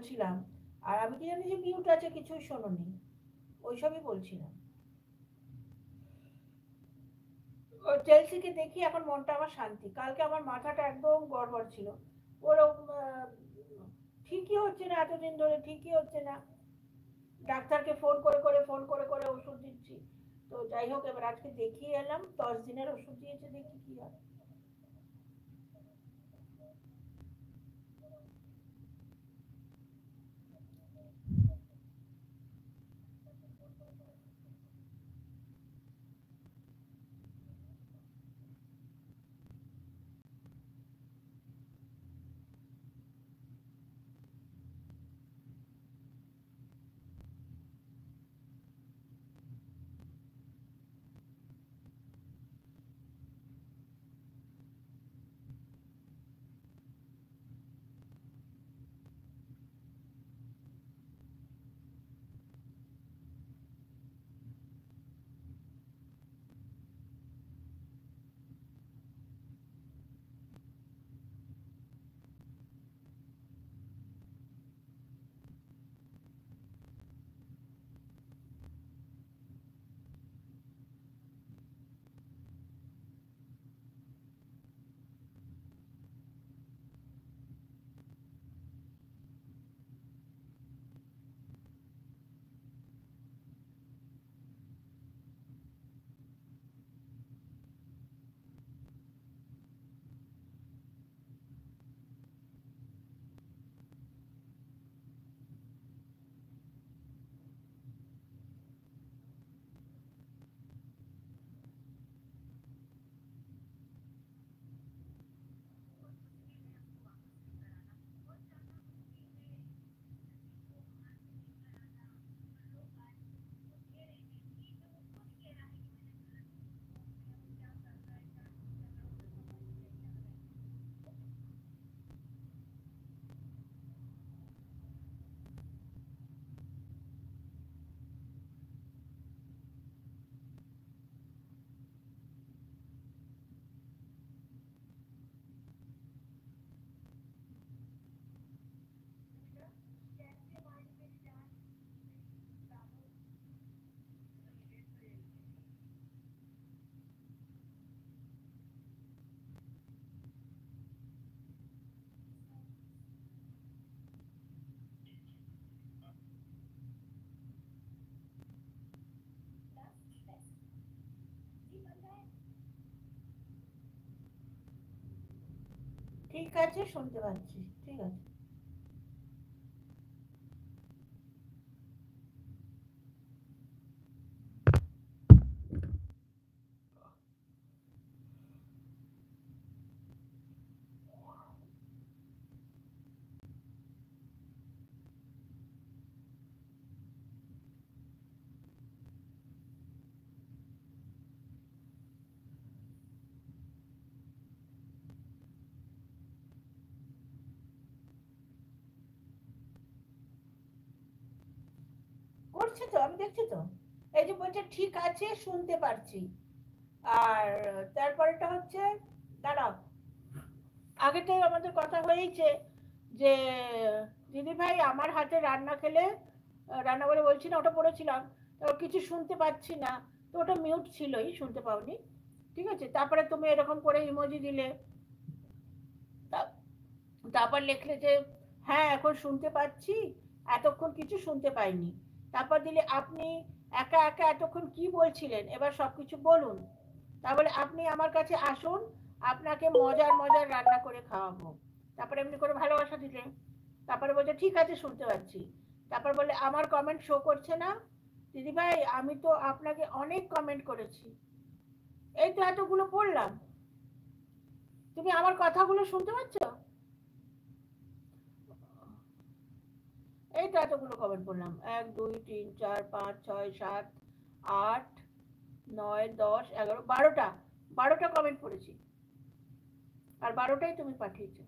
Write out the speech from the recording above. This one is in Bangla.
বলছিলাম, আর আমি কি জানি যে মিউট আছে, কিছুই শোনোনি, ওইসবই বলছিলাম। চেলসিকে দেখি এখন মনটা আমার শান্তি। কালকে আমার মাথাটা একদম গড়বড় ছিল। ওরকম ঠিকই হচ্ছে না, এতদিন ধরে ঠিকই হচ্ছে না। ডাক্তারকে ফোন করে করে ওষুধ দিচ্ছি। তো যাই হোক, এবার আজকে দেখিয়ে এলাম, 10 দিনের ওষুধ দিয়েছে, দেখি কি হয়। ঠিক আছে, শুনতে পাচ্ছি, ঠিক আছে। করছে তো, আমি দেখছি তো। এই যে বলছে ঠিক আছে, শুনতে পারছি। আর তারপরেটা হচ্ছে, দাঁড়াও, আগে তো আমাদের কথা হয়েছে যে দিদি ভাই আমার হাতে রান্না খেলে, রান্না করে বলছি না, ওটা পড়েছিলাম, তো কিছু শুনতে পাচ্ছি না। তো ওটা মিউট ছিলই, শুনতে পাওনি। ঠিক আছে, তারপরে তুমি এরকম করে ইমোজি দিলে। তা- তারপর লিখলে যে হ্যাঁ এখন শুনতে পাচ্ছি, এতক্ষণ কিছু শুনতে পাইনি। তারপর দিলে আপনি একা একা এতক্ষণ কি বলছিলেন, এবার সবকিছু বলুন। তারপরে আপনি আমার কাছে আসুন, আপনাকে মজার মজার রান্না করে খাওয়াবো। তারপরে এমনি করে ভালোবাসা দিলে। তারপরে বলছে ঠিক আছে, শুনতে পাচ্ছি। তারপর বলে আমার কমেন্ট শো করছে না। দিদিভাই আমি তো আপনাকে অনেক কমেন্ট করেছি, এই তো এতগুলো পড়লাম, তুমি আমার কথাগুলো শুনতে পাচ্ছ? এই তো এতগুলো কমেন্ট করলাম, 1 2 3 4 5 6 7 8 9 10 11 12টা, 12টা কমেন্ট করেছি। আর 12টাই তুমি পাঠিয়েছো।